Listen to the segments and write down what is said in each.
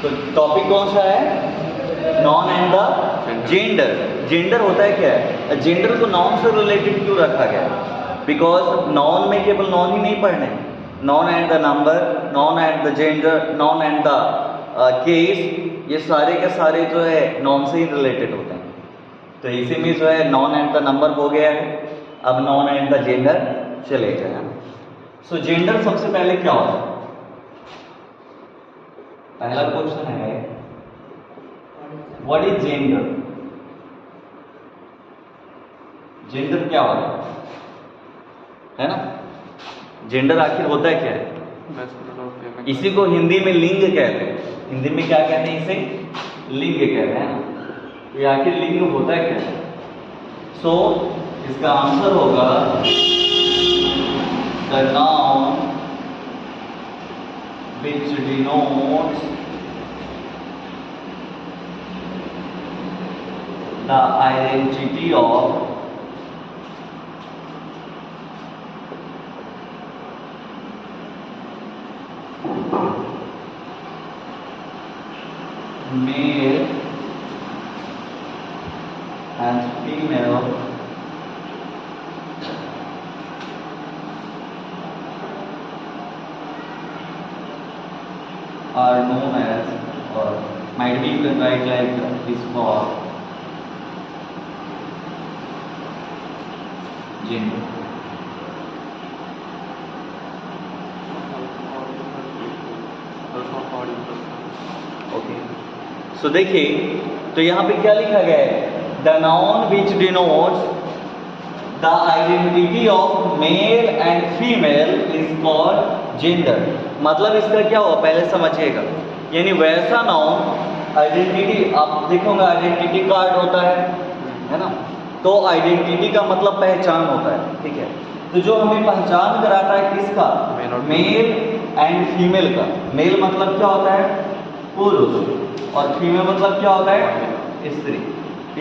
तो टॉपिक कौन सा है? Non and the gender. Gender होता है क्या है? जेंडर को नॉन से रिलेटेड क्यों रखा गया? बिकॉज नॉन में केवल नॉन ही नहीं पढ़ने, non and the number, non and the gender, non and the case, ये सारे के सारे जो है नॉन से ही रिलेटेड होते हैं। तो इसी में जो है नॉन एंड द नंबर हो गया है, अब नॉन एंड द जेंडर चले जाए। सो जेंडर सबसे पहले क्या होता है? पहला क्वेश्चन है व्हाट इज जेंडर? जेंडर क्या होता है ना? जेंडर आखिर होता है क्या है? इसी को हिंदी में लिंग कहते हैं। हिंदी में क्या कहते हैं? इसे लिंग कहते हैं ना। ये आखिर लिंग होता है क्या? सो इसका आंसर होगा the noun which denotes the identity of male and female are known as, or might be you can write like this for gender. Okay, so देखिए, तो यहाँ पे क्या लिखा गया है? The noun which denotes the identity of male and female is called gender. मतलब इसका क्या हुआ पहले समझिएगा। यानी वैसा नाउन, आइडेंटिटी, आप देखोगे आइडेंटिटी कार्ड होता है ना? तो आइडेंटिटी का मतलब पहचान होता है, ठीक है? तो जो हमें पहचान कराता है किसका? मेल एंड फीमेल का। मेल मतलब क्या होता है? पुरुष, और फीमेल मतलब क्या होता है? स्त्री।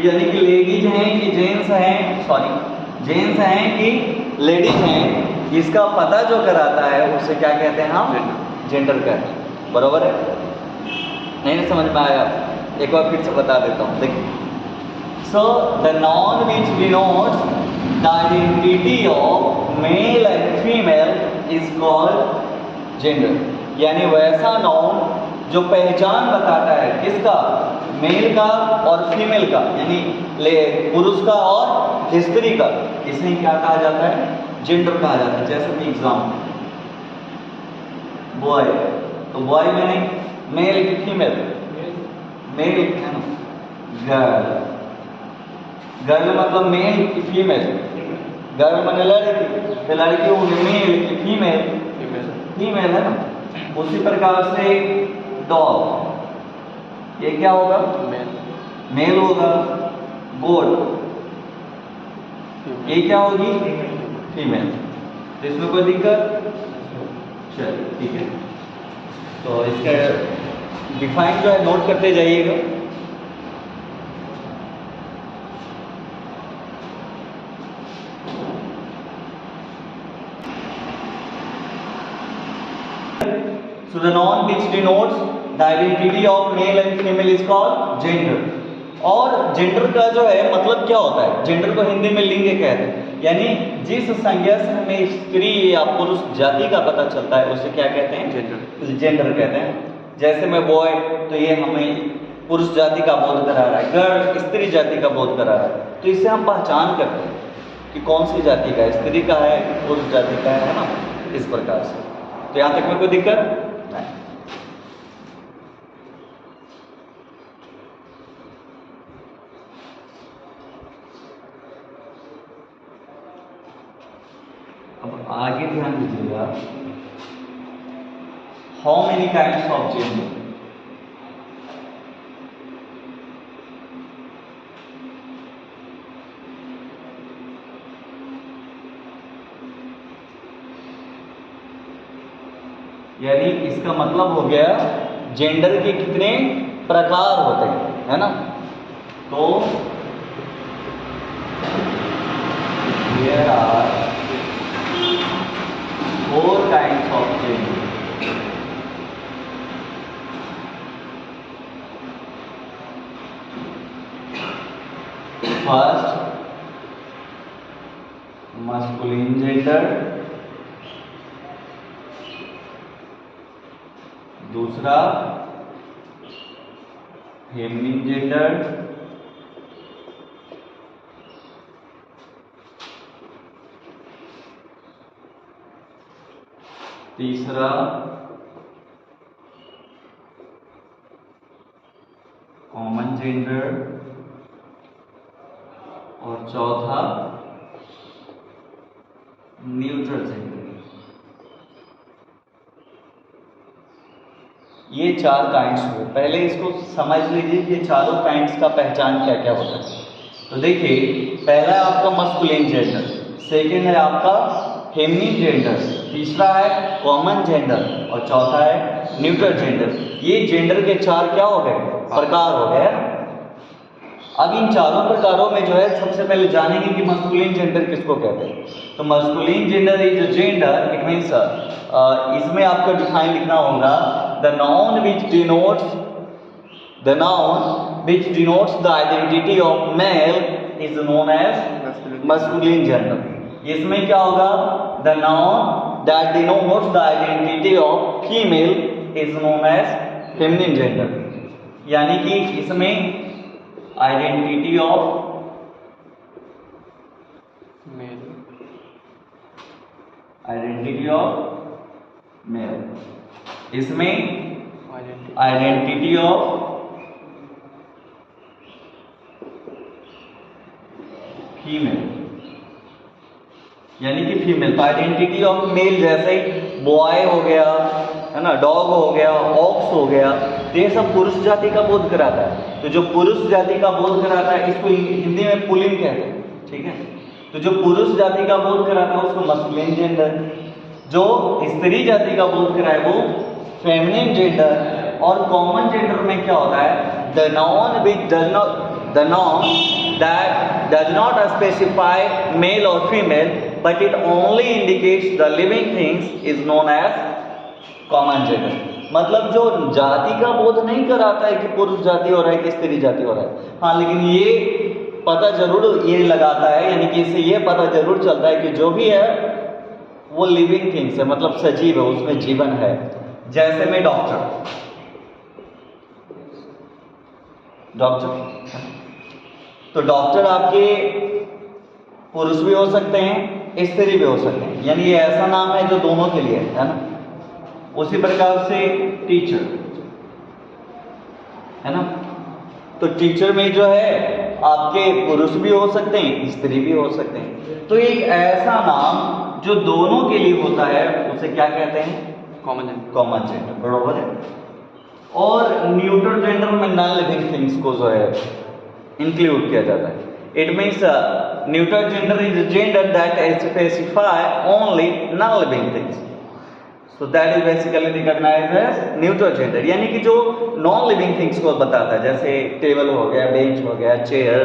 यानी कि लेडीज हैं कि जेंट्स हैं, सॉरी जेंट्स हैं कि लेडीज हैं, इसका पता जो कराता है उसे क्या कहते हैं हम? जेंडर कहते हैं। बरोबर है? नहीं समझ में आया? एक बार फिर से बता देता हूँ, देखिए। So the non which denotes the identity of male and female is called gender. यानी वैसा नॉन जो पहचान बताता है किसका? मेल का और फीमेल का, यानी पुरुष का और स्त्री का, इसे क्या कहा जाता है? जेंडर कहा जाता है। जैसे कि एग्जाम्पल बॉय, तो बॉय मैंने मेल की फीमेल? मेल है ना। गर्ल, गर्ल मतलब मेल की फीमेल? गर्ल मैंने लड़की, तो लड़की होगी मेल की फीमेल? फीमेल है ना। उसी प्रकार से डॉग, ये क्या होगा? मेल होगा। गोट, ये क्या होगी? फीमेल। तो इसमें कोई दिक्कत? चलिए ठीक है। तो इसका डिफाइन जो है नोट करते जाइएगा। So the noun which denotes the identity of male and female is called gender. और जेंडर का जो है मतलब क्या होता है? जेंडर को हिंदी में लिंग कहते हैं। यानी जिस संज्ञा से हमें स्त्री या पुरुष जाति का पता चलता है उसे क्या कहते हैं? जेंडर। जेंडर कहते हैं। जैसे मैं बॉय, तो ये हमें पुरुष जाति का बोध करा रहा है, गर्ल स्त्री जाति का बोध करा रहा है। तो इससे हम पहचान करते हैं कि कौन सी जाति का है, स्त्री का है, पुरुष जाति का है ना? इस प्रकार से। तो यहाँ तक में कोई दिक्कत नहीं। अब आगे ध्यान दीजिएगा, how many kinds of gender? यानी इसका मतलब हो गया जेंडर के कितने प्रकार होते हैं, है ना? तो there are 4 kinds of gender. First masculine gender, दूसरा फेमिनिन जेंडर, तीसरा कॉमन जेंडर और चौथा न्यूट्रल जेंडर। ये चार काइंड्स हुए। पहले इसको समझ लीजिए कि चारों काइंड्स का पहचान क्या क्या होता है। तो देखिए, पहला है आपका मस्कुलिन जेंडर, सेकंड है आपका फेमिनिन जेंडर, तीसरा है कॉमन जेंडर और चौथा है न्यूट्रल जेंडर। ये जेंडर के चार क्या हो गए? प्रकार हो गए। अब इन चारों प्रकारों में जो है सबसे पहले जानेंगे कि मस्कुलिन जेंडर किसको कहते हैं। तो masculine gender is a gender, it means इसमें आपको डिफाइन लिखना होगा the noun which denotes the identity of male is known as masculine gender. इसमें क्या होगा? The noun that denotes the identity of female is known as feminine gender. यानी कि इसमें आइडेंटिटी ऑफ मेल, इसमें आइडेंटिटी ऑफ फीमेल, यानी कि female. Identity of male जैसे बॉय हो गया, है ना, डॉग हो गया, ऑक्स हो गया, तो ये सब पुरुष जाति का बोध कराता है। तो जो पुरुष जाति का बोध कराता है इसको हिंदी में पुल्लिंग कहते हैं, ठीक है। तो जो पुरुष जाति का बोध कराता है उसको मस्कुलिन जेंडर, जो स्त्री जाति का बोध कराए वो फेमिनिन जेंडर, और कॉमन जेंडर में क्या होता है? The noun that does not specify male or female but it only indicates the living things is known as common gender। मतलब जो जाति का बोध नहीं कराता है कि पुरुष जाति हो रहा है कि स्त्री जाति हो रहा है, हाँ, लेकिन ये पता जरूर ये लगाता है, यानी कि इससे ये पता जरूर चलता है कि जो भी है वो लिविंग थिंग्स है, मतलब सजीव है, उसमें जीवन है। जैसे में डॉक्टर तो डॉक्टर आपके पुरुष भी हो सकते हैं, स्त्री भी हो सकते हैं, यानी ये ऐसा नाम है जो दोनों के लिए है ना। उसी प्रकार से टीचर है ना, तो टीचर में जो है आपके पुरुष भी हो सकते हैं, स्त्री भी हो सकते हैं। तो एक ऐसा नाम जो दोनों के लिए होता है उसे क्या कहते हैं? कॉमन जेंडर, बरोबर है। और न्यूट्रल जेंडर में नॉन लिविंग थिंग्स को जो है इंक्लूड किया जाता है। It means neutral gender is a gender that specify only non living things, so that is basically recognised as neutral gender, यानी कि जो नॉन लिविंग थिंग्स को बताता है, जैसे टेबल हो गया, बेंच हो गया, चेयर,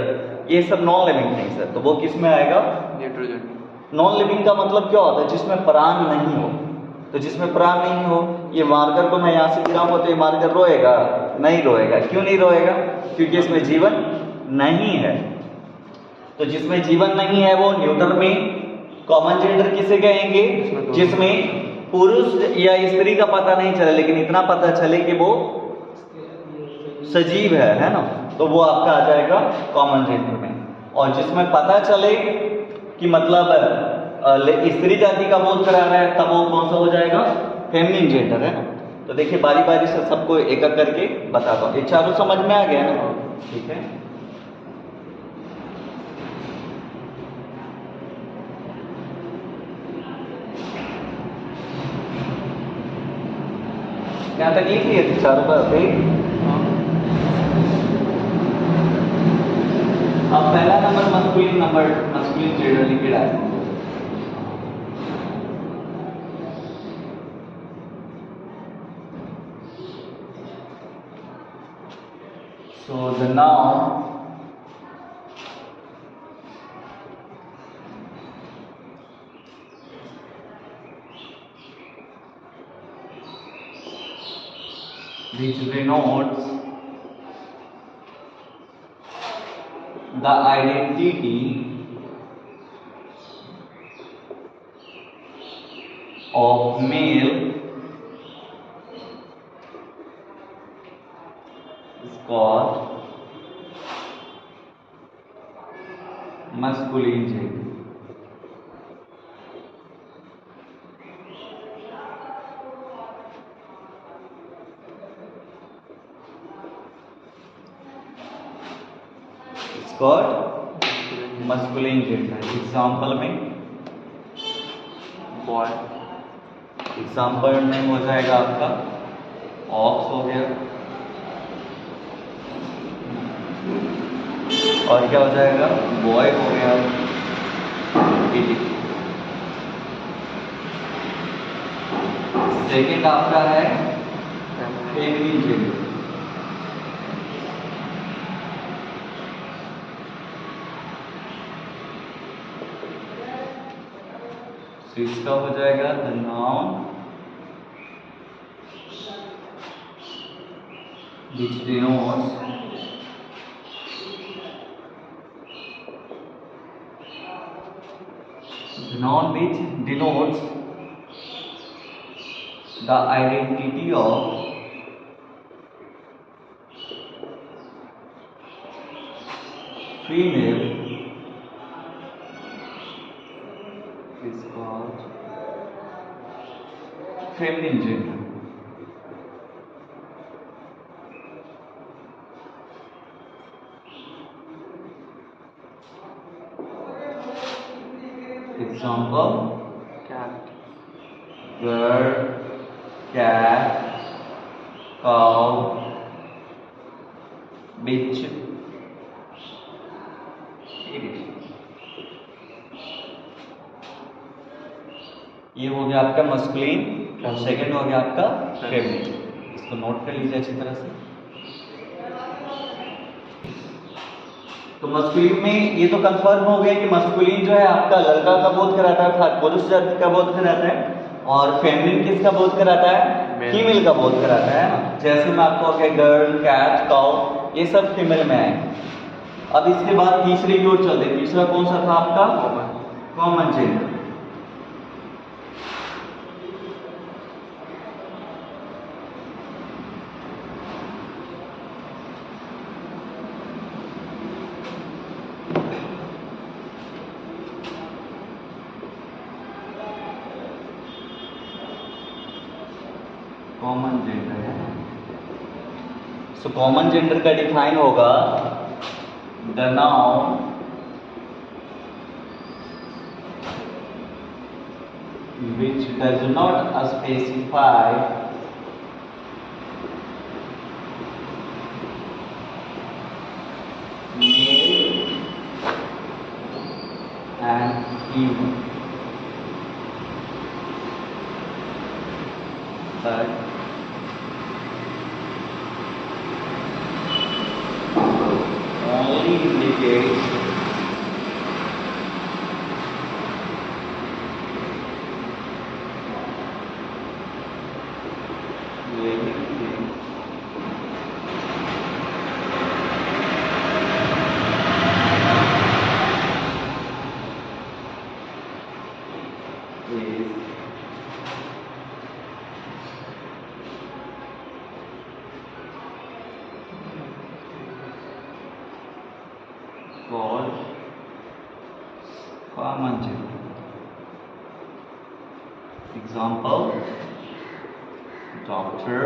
ये सब नॉन लिविंग थिंग्स है, तो वो किस में आएगा? Neutral gender. नॉन लिविंग का मतलब क्या होता है? जिसमें प्राण नहीं हो। तो जिसमें प्राण नहीं हो, ये मार्कर को मैं यहाँ से गिराऊंगा तो ये मार्कर रोएगा? नहीं रोएगा। क्यों नहीं रोएगा? क्योंकि इसमें जीवन नहीं है। तो जिसमें जीवन नहीं है वो न्यूट्रल में। कॉमन जेंडर किसे कहेंगे? जिसमें पुरुष या स्त्री का पता नहीं चले, लेकिन इतना पता चले कि वो सजीव है ना, तो वो आपका आ जाएगा कॉमन जेंडर में। और जिसमें पता चले कि मतलब स्त्री जाति का बोध करा रहा है, तब वो कौन सा हो जाएगा? फेमिनिन जेंडर, है ना। तो देखिए बारी बारी से सबको एक एक करके बताता हूँ। ये चारों समझ में आ गया ना? ठीक है। यहाँ तक लिख लिए थे चारों पर? अब पहला नंबर मस्कुलिन जेंडर लिखे डाल। So the noun which denotes the identity of male is called masculine gender. It's called masculine gender. Example boy, में हो जाएगा आपका ऑक्स हो गया, और क्या हो जाएगा, बॉय हो गया। सेकेंड आपका है फेमिनिन जेंडर। तो इसका हो जाएगा the noun which denotes the identity of female is called feminine gender. Example: cat, bird, cat, cow, bitch. ये हो गया आपका मस्कुलिन और सेकंड हो गया आपका फेमिनिन। इसको नोट कर लीजिए अच्छी तरह से। तो मस्कुलिन में ये तो कंफर्म हो गया कि मस्कुलिन जो है आपका लड़का का बोध कराता है, पुरुष जाति का बोध कराता है, और फेमिनिन किसका बोध कराता है, फीमेल का बोध कराता है। जैसे मैं आपको गर्ल, कैट, काउ, ये सब फीमेल में आए। अब इसके बाद तीसरे की ओर चलते हैं। तीसरा कौन सा था आपका, कॉमन जेंडर। कॉमन जेंडर है। सो कॉमन जेंडर का डिफाइन होगा the noun which does not specify male and female, but only indicates living things is called common gender. Example: doctor,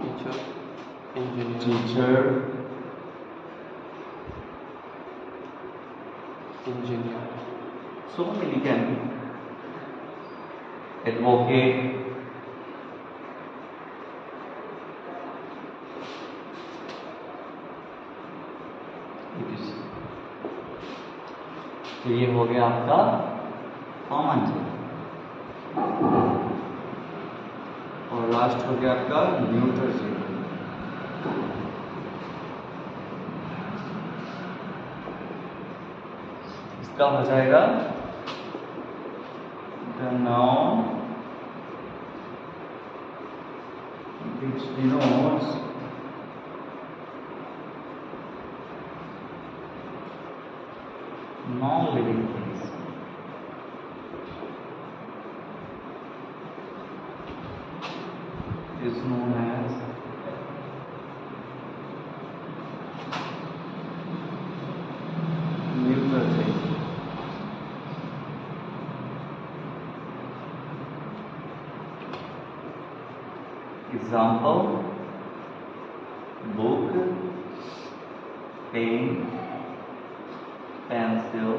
teacher, engineer, teacher, engineer, so many can be. Advocate, तो ये हो गया आपका common gender. और last हो गया आपका neutral gender. इसका हो जाएगा the noun which denotes non-living things. Is known as neutral things. Example: book, pen, pencil,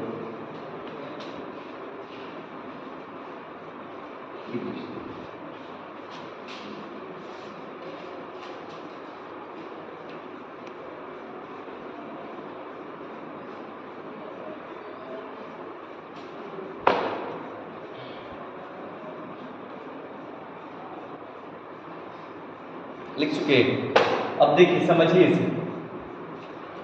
etc. लिख चुके हैं। अब देखिए समझिए इसे।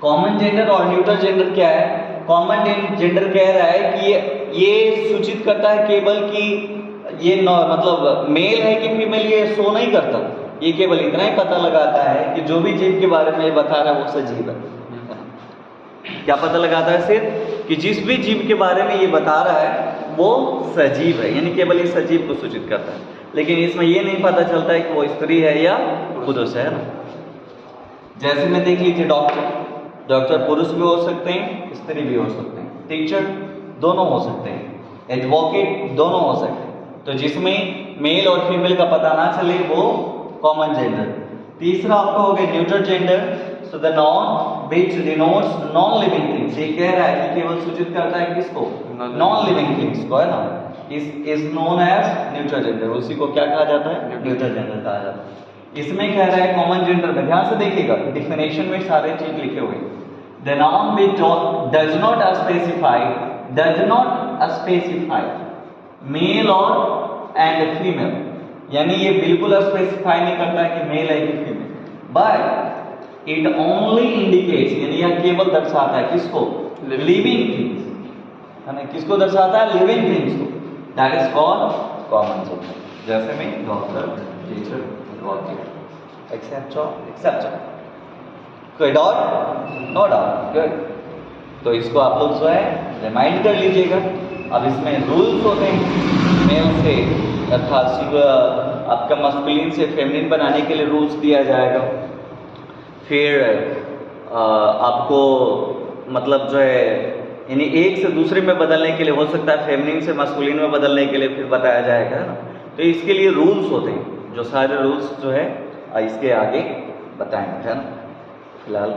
कॉमन जेंडर और न्यूट्रल जेंडर क्या है? कॉमन जेंडर कह रहा है कि ये सूचित करता है केवल कि ये मतलब मेल है कि फीमेल, ये शो नहीं करता। ये केवल इतना ही पता लगाता है कि जो भी जीव के बारे में बता रहा है वो सजीव है। क्या पता लगाता है सिर्फ कि जिस भी जीव के बारे में ये बता रहा है वो सजीव है, यानी केवल इस सजीव को सूचित करता है। लेकिन इसमें ये नहीं पता चलता है कि वो स्त्री है या पुरुष है ना। जैसे में देख लीजिए डॉक्टर पुरुष भी हो सकते हैं, स्त्री भी हो सकते हैं, टीचर दोनों हो सकते हैं, एडवोकेट दोनों हो सकते हैं। तो जिसमें मेल और फीमेल का पता ना चले वो कॉमन जेंडर। तीसरा आपका हो गया neutral gender. So the non which denotes non living things, ये कह रहा है कि केवल सूचित करता है किसको? नॉन लिविंग थिंग्स को, है ना। Is known as neutral gender, उसी को क्या कहा जाता है? न्यूट्रल जेंडर कहा जाता है। इसमें कह रहा है कॉमन जेंडर में, ध्यान से देखिएगा डिफिनेशन में सारे चीज लिखे हुए हैं। The noun which does not specify male और एंड फीमेल, यानी ये बिल्कुल स्पेसिफाई नहीं करता है कि मेल है कि female, but it only indicates, यानी यह केवल दर्शाता है किसको? लिविंग थिंग्स, है ना। किसको दर्शाता है? लिविंग थिंग्स को। That is called common gender. जैसे में डॉक्टर, टीचर, एक्सेप्ट। कोई डाउट? No doubt, good. तो इसको आप लोग जो है रिमाइंड कर लीजिएगा। अब इसमें रूल्स होते हैं मेल से अर्थात आपका मस्कुलिन से फेमिनिन बनाने के लिए रूल्स दिया जाएगा। फिर आपको मतलब जो है यानी एक से दूसरे में बदलने के लिए, हो सकता है फेमिनिन से मस्कुलिन में बदलने के लिए फिर बताया जाएगा ना। तो इसके लिए रूल्स होते हैं, जो सारे रूल्स जो है इसके आगे बताएंगे, है ना। फिलहाल